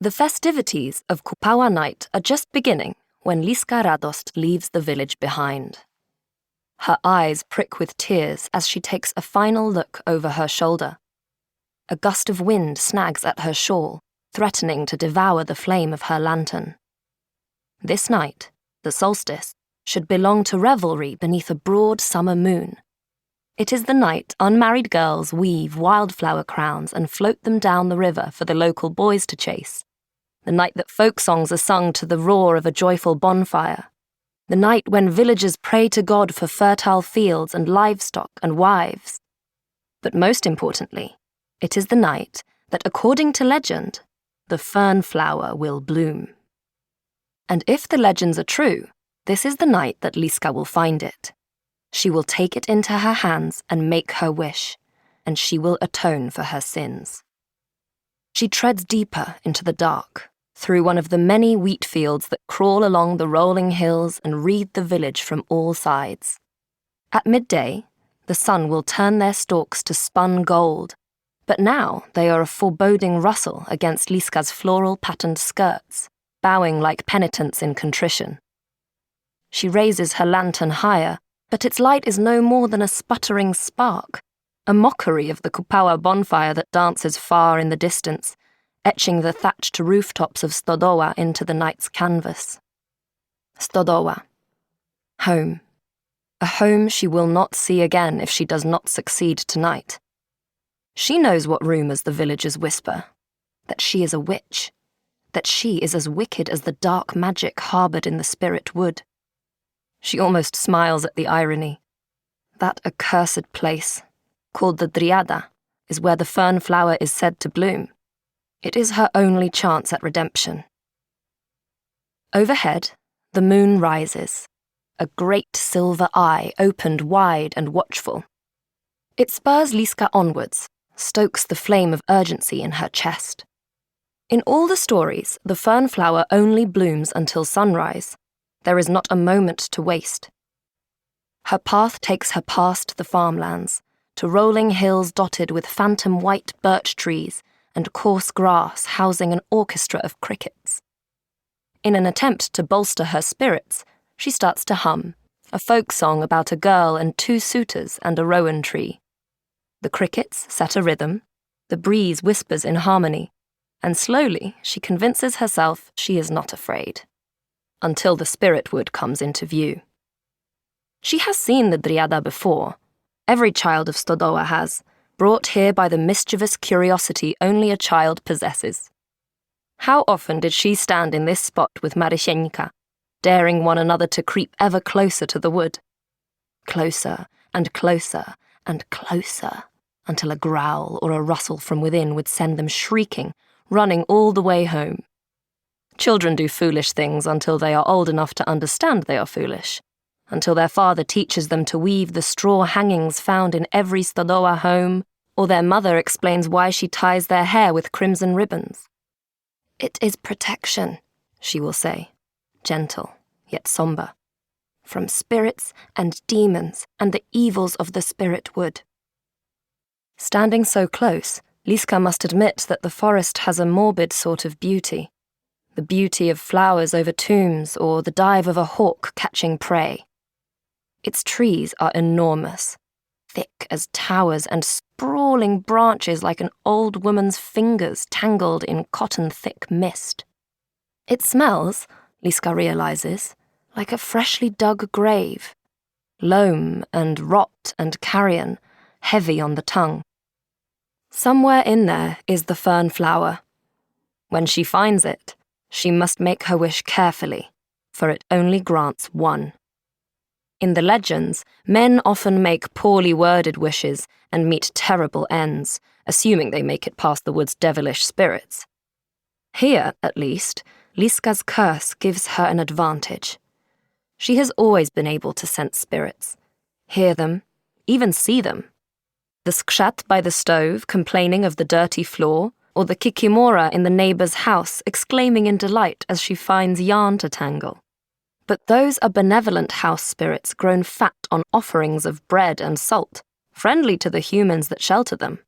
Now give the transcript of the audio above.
The festivities of Kupawa night are just beginning when Liska Radost leaves the village behind. Her eyes prick with tears as she takes a final look over her shoulder. A gust of wind snags at her shawl, threatening to devour the flame of her lantern. This night, the solstice, should belong to revelry beneath a broad summer moon. It is the night unmarried girls weave wildflower crowns and float them down the river for the local boys to chase. The night that folk songs are sung to the roar of a joyful bonfire. The night when villagers pray to God for fertile fields and livestock and wives. But most importantly, it is the night that, according to legend, the fern flower will bloom. And if the legends are true, this is the night that Liska will find it. She will take it into her hands and make her wish, and she will atone for her sins. She treads deeper into the dark, through one of the many wheat fields that crawl along the rolling hills and wreathe the village from all sides. At midday, the sun will turn their stalks to spun gold, but now they are a foreboding rustle against Liska's floral-patterned skirts, bowing like penitents in contrition. She raises her lantern higher, but its light is no more than a sputtering spark, a mockery of the Kupawa bonfire that dances far in the distance, etching the thatched rooftops of Stodoła into the night's canvas. Stodoła. Home. A home she will not see again if she does not succeed tonight. She knows what rumours the villagers whisper, that she is a witch, that she is as wicked as the dark magic harboured in the spirit wood. She almost smiles at the irony. That accursed place, called the Driada, is where the fern flower is said to bloom. It is her only chance at redemption. Overhead, the moon rises, a great silver eye opened wide and watchful. It spurs Liska onwards, stokes the flame of urgency in her chest. In all the stories, the fern flower only blooms until sunrise. There is not a moment to waste. Her path takes her past the farmlands, to rolling hills dotted with phantom white birch trees and coarse grass housing an orchestra of crickets. In an attempt to bolster her spirits, she starts to hum, a folk song about a girl and two suitors and a rowan tree. The crickets set a rhythm, the breeze whispers in harmony, and slowly she convinces herself she is not afraid. Until the spirit wood comes into view. She has seen the Driada before. Every child of Stodoła has, brought here by the mischievous curiosity only a child possesses. How often did she stand in this spot with Marysieńka, daring one another to creep ever closer to the wood? Closer and closer and closer, until a growl or a rustle from within would send them shrieking, running all the way home. Children do foolish things until they are old enough to understand they are foolish, until their father teaches them to weave the straw hangings found in every Stodoła home, or their mother explains why she ties their hair with crimson ribbons. It is protection, she will say, gentle, yet sombre, from spirits and demons and the evils of the spirit wood. Standing so close, Liska must admit that the forest has a morbid sort of beauty, the beauty of flowers over tombs or the dive of a hawk catching prey. Its trees are enormous, thick as towers and sprawling branches like an old woman's fingers tangled in cotton-thick mist. It smells, Liska realizes, like a freshly dug grave, loam and rot and carrion, heavy on the tongue. Somewhere in there is the fern flower. When she finds it, she must make her wish carefully, for it only grants one. In the legends, men often make poorly worded wishes and meet terrible ends, assuming they make it past the wood's devilish spirits. Here, at least, Liska's curse gives her an advantage. She has always been able to sense spirits, hear them, even see them. The skrzat by the stove complaining of the dirty floor, or the kikimora in the neighbour's house exclaiming in delight as she finds yarn to tangle. But those are benevolent house spirits grown fat on offerings of bread and salt, friendly to the humans that shelter them.